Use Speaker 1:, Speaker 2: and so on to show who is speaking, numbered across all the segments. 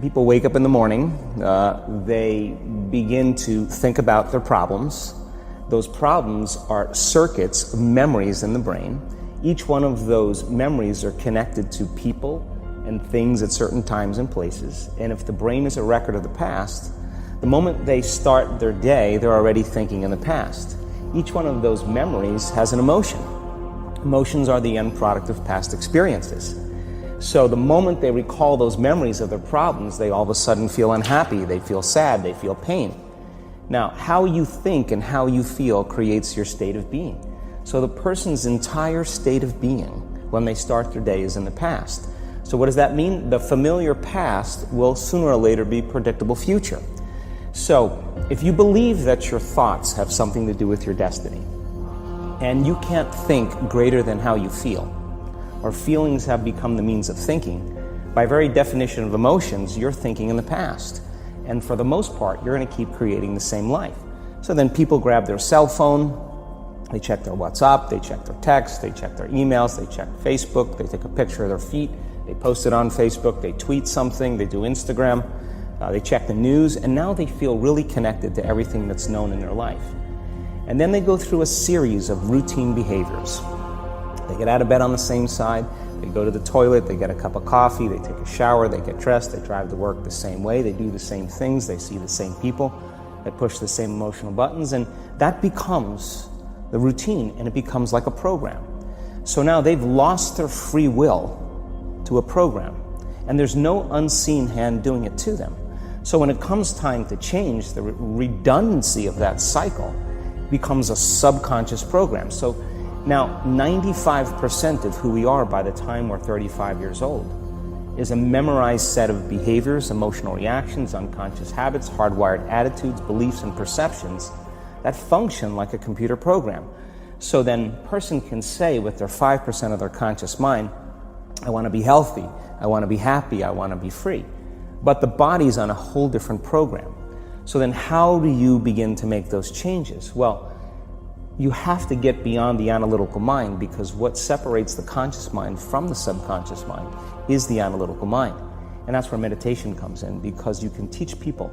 Speaker 1: people wake up in the morning, they begin to think about their problems. Those problems are circuits of memories in the brain. Each one of those memories are connected to people and things at certain times and places. And if the brain is a record of the past, the moment they start their day, they're already thinking in the past. Each one of those memories has an emotion. Emotions are the end product of past experiences. So the moment they recall those memories of their problems, they all of a sudden feel unhappy, they feel sad, they feel pain. Now, how you think and how you feel creates your state of being. So the person's entire state of being when they start their day is in the past. So what does that mean? The familiar past will sooner or later be predictable future. So if you believe that your thoughts have something to do with your destiny, and you can't think greater than how you feel, or feelings have become the means of thinking, by very definition of emotions, you're thinking in the past. And for the most part, you're going to keep creating the same life. So then people grab their cell phone, they check their WhatsApp, they check their text, they check their emails, they check Facebook, they take a picture of their feet, they post it on Facebook, they tweet something, they do Instagram, they check the news, and now they feel really connected to everything that's known in their life. And then they go through a series of routine behaviors. They get out of bed on the same side, they go to the toilet, they get a cup of coffee, they take a shower, they get dressed, they drive to work the same way, they do the same things, they see the same people, they push the same emotional buttons, and that becomes the routine, and it becomes like a program. So now they've lost their free will to a program, and there's no unseen hand doing it to them. So when it comes time to change, the redundancy of that cycle becomes a subconscious program. So now 95% of who we are by the time we're 35 years old is a memorized set of behaviors, emotional reactions, unconscious habits, hardwired attitudes, beliefs, and perceptions that function like a computer program. So then a person can say with their 5% of their conscious mind, I want to be healthy, I want to be happy, I want to be free. But the body's on a whole different program. So then how do you begin to make those changes? Well, you have to get beyond the analytical mind, because what separates the conscious mind from the subconscious mind is the analytical mind. And that's where meditation comes in, because you can teach people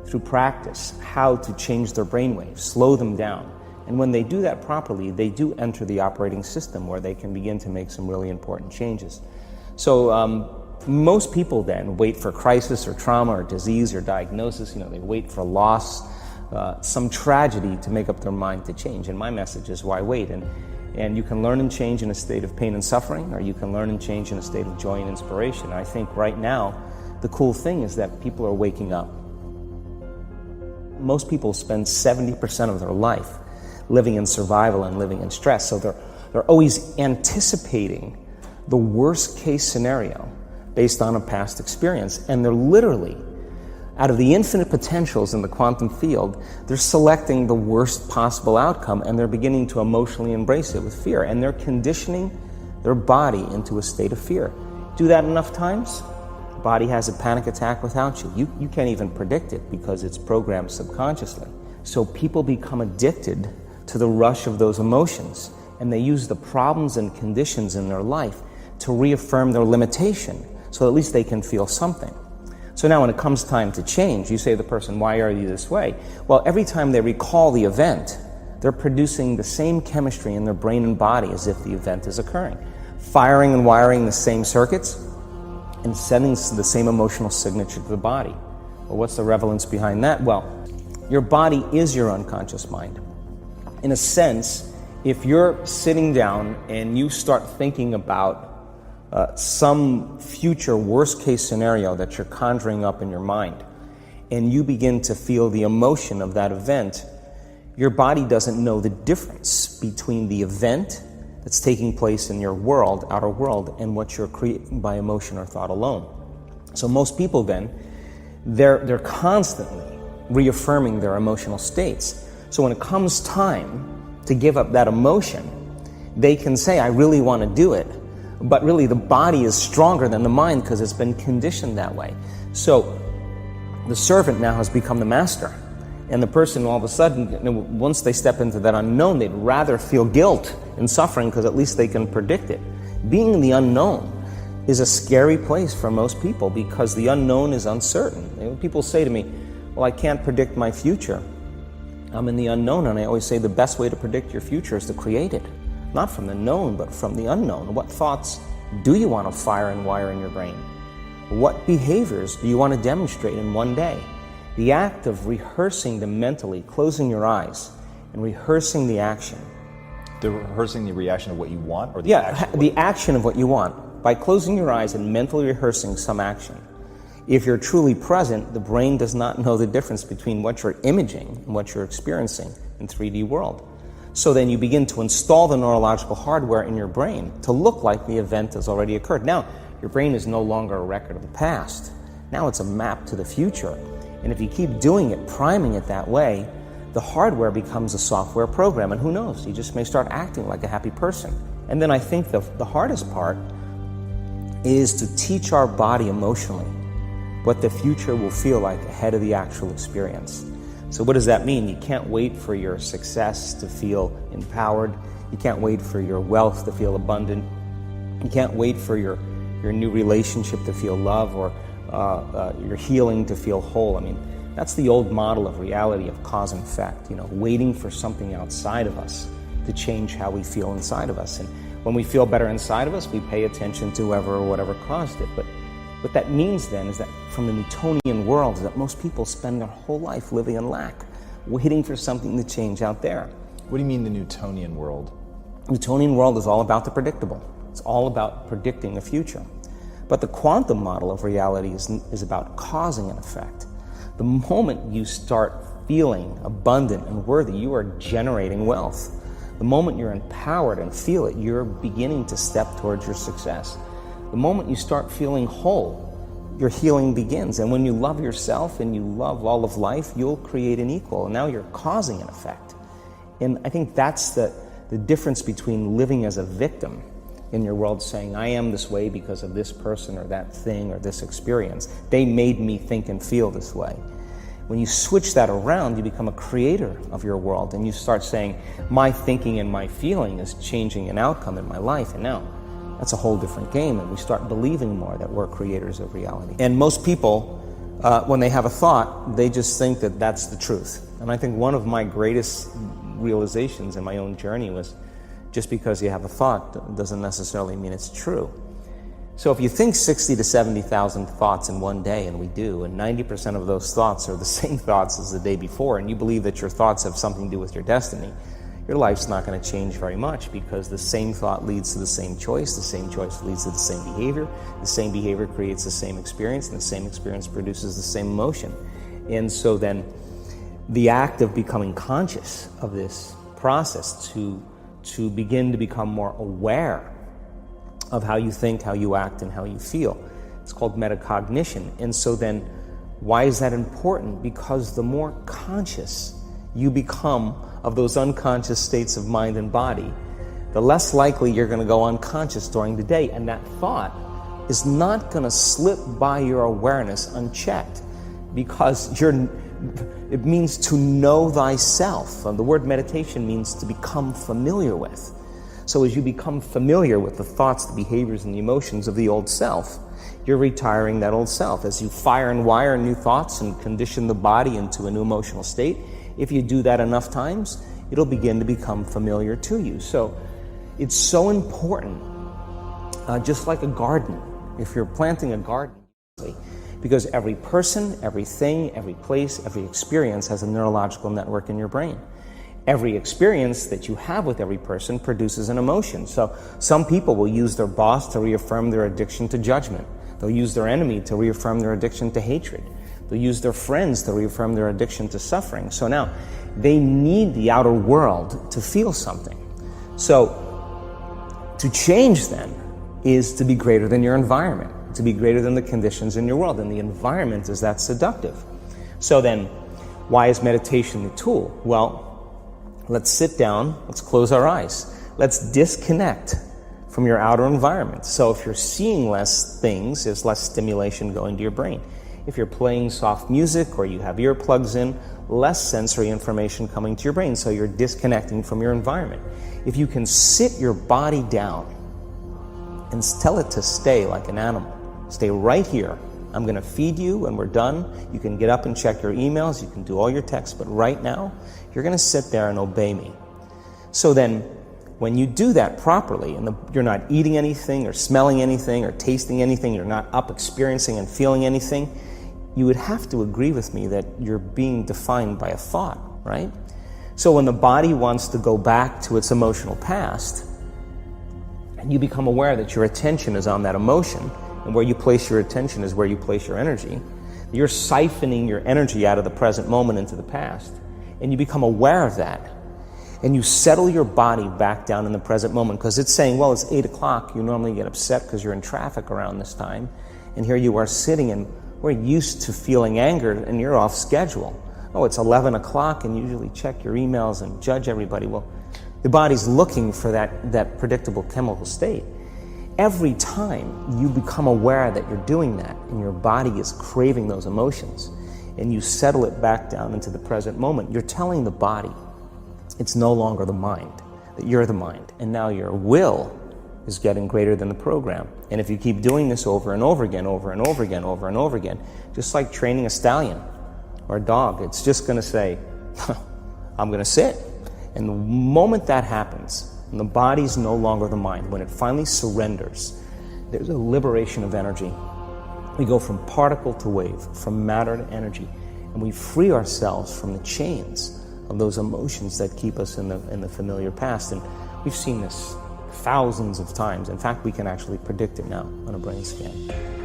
Speaker 1: through practice how to change their brainwaves, slow them down. And when they do that properly, they do enter the operating system where they can begin to make some really important changes. So most people then wait for crisis or trauma or disease or diagnosis. They wait for loss, some tragedy to make up their mind to change. And my message is, why wait? And you can learn and change in a state of pain and suffering, or you can learn and change in a state of joy and inspiration. And I think right now, the cool thing is that people are waking up. Most people spend 70% of their life living in survival and living in stress. So they're always anticipating the worst case scenario based on a past experience. And they're literally, out of the infinite potentials in the quantum field, they're selecting the worst possible outcome, and they're beginning to emotionally embrace it with fear. And they're conditioning their body into a state of fear. Do that enough times, the body has a panic attack without you. You can't even predict it because it's programmed subconsciously. So people become addicted to the rush of those emotions, and they use the problems and conditions in their life to reaffirm their limitation, so at least they can feel something. So now when it comes time to change, you say to the person, why are you this way? Well, every time they recall the event, they're producing the same chemistry in their brain and body as if the event is occurring, firing and wiring the same circuits and sending the same emotional signature to the body. Well, what's the relevance behind that? Well, your body is your unconscious mind. In a sense, if you're sitting down and you start thinking about some future worst-case scenario that you're conjuring up in your mind, and you begin to feel the emotion of that event, your body doesn't know the difference between the event that's taking place in your world, outer world, and what you're creating by emotion or thought alone. So most people then, they're constantly reaffirming their emotional states. So when it comes time to give up that emotion, they can say, I really want to do it. But really the body is stronger than the mind because it's been conditioned that way. So the servant now has become the master. And the person all of a sudden, once they step into that unknown, they'd rather feel guilt and suffering because at least they can predict it. Being the unknown is a scary place for most people because the unknown is uncertain. People say to me, well, I can't predict my future. I'm in the unknown, and I always say the best way to predict your future is to create it. Not from the known, but from the unknown. What thoughts do you want to fire and wire in your brain? What behaviors do you want to demonstrate in one day? The act of rehearsing them mentally, closing your eyes, and rehearsing the action.
Speaker 2: Rehearsing the reaction of what you want? Or
Speaker 1: the action of what you want. By closing your eyes and mentally rehearsing some action. If you're truly present, the brain does not know the difference between what you're imaging and what you're experiencing in 3D world. So then you begin to install the neurological hardware in your brain to look like the event has already occurred. Now, your brain is no longer a record of the past. Now it's a map to the future. And if you keep doing it, priming it that way, the hardware becomes a software program. And who knows, you just may start acting like a happy person. And then I think the hardest part is to teach our body emotionally what the future will feel like ahead of the actual experience. So what does that mean? You can't wait for your success to feel empowered. You can't wait for your wealth to feel abundant. You can't wait for your new relationship to feel love, or your healing to feel whole. I mean, that's the old model of reality, of cause and effect, waiting for something outside of us to change how we feel inside of us. And when we feel better inside of us, we pay attention to whoever or whatever caused it. But what that means then is that from the Newtonian world, is that most people spend their whole life living in lack, waiting for something to change out there.
Speaker 2: What do you mean the Newtonian world?
Speaker 1: Newtonian world is all about the predictable. It's all about predicting the future. But the quantum model of reality is about causing an effect. The moment you start feeling abundant and worthy, you are generating wealth. The moment you're empowered and feel it, you're beginning to step towards your success. The moment you start feeling whole, your healing begins. And when you love yourself and you love all of life, you'll create an equal. And now you're causing an effect. And I think that's the difference between living as a victim in your world, saying, I am this way because of this person or that thing or this experience. They made me think and feel this way. When you switch that around, you become a creator of your world, and you start saying, my thinking and my feeling is changing an outcome in my life. And now that's a whole different game, and we start believing more that we're creators of reality. And most people, when they have a thought, they just think that that's the truth. And I think one of my greatest realizations in my own journey was, just because you have a thought doesn't necessarily mean it's true. So if you think 60 to 70,000 thoughts in one day, and we do, and 90% of those thoughts are the same thoughts as the day before, and you believe that your thoughts have something to do with your destiny, your life's not going to change very much, because the same thought leads to the same choice leads to the same behavior creates the same experience, and the same experience produces the same emotion. And so then the act of becoming conscious of this process to begin to become more aware of how you think, how you act, and how you feel, it's called metacognition. And so then why is that important? Because the more conscious you become of those unconscious states of mind and body, the less likely you're going to go unconscious during the day. And that thought is not going to slip by your awareness unchecked, because it means to know thyself. The word meditation means to become familiar with. So as you become familiar with the thoughts, the behaviors, and the emotions of the old self, you're retiring that old self. As you fire and wire new thoughts and condition the body into a new emotional state, if you do that enough times, it'll begin to become familiar to you. So it's so important, just like a garden. If you're planting a garden, because every person, everything, every place, every experience has a neurological network in your brain. Every experience that you have with every person produces an emotion. So some people will use their boss to reaffirm their addiction to judgment. They'll use their enemy to reaffirm their addiction to hatred. They'll use their friends to reaffirm their addiction to suffering. So now they need the outer world to feel something. So to change then is to be greater than your environment, to be greater than the conditions in your world. And the environment is that seductive. So then why is meditation the tool? Well, let's sit down, let's close our eyes. Let's disconnect from your outer environment. So if you're seeing less things, there's less stimulation going to your brain. If you're playing soft music or you have earplugs in, less sensory information coming to your brain, so you're disconnecting from your environment. If you can sit your body down and tell it to stay like an animal. Stay right here. I'm going to feed you when we're done. You can get up and check your emails. You can do all your texts. But right now, you're going to sit there and obey me. So then, when you do that properly, and you're not eating anything or smelling anything or tasting anything, you're not up experiencing and feeling anything, you would have to agree with me that you're being defined by a thought, right? So when the body wants to go back to its emotional past, and you become aware that your attention is on that emotion, and where you place your attention is where you place your energy, you're siphoning your energy out of the present moment into the past, and you become aware of that, and you settle your body back down in the present moment, because it's saying, well, it's 8 o'clock, you normally get upset because you're in traffic around this time, and here you are sitting, and we're used to feeling anger, and you're off schedule. Oh, it's 11 o'clock, and you usually check your emails and judge everybody. Well, the body's looking for that predictable chemical state. Every time you become aware that you're doing that, and your body is craving those emotions, and you settle it back down into the present moment, you're telling the body it's no longer the mind, that you're the mind, and now your will is getting greater than the program. And if you keep doing this over and over again, over and over again, over and over again, just like training a stallion or a dog, it's just going to say, I'm going to sit. And the moment that happens, and the body's no longer the mind, when it finally surrenders, there's a liberation of energy. We go from particle to wave, from matter to energy, and we free ourselves from the chains of those emotions that keep us in the familiar past. And we've seen this thousands of times. In fact, we can actually predict it now on a brain scan.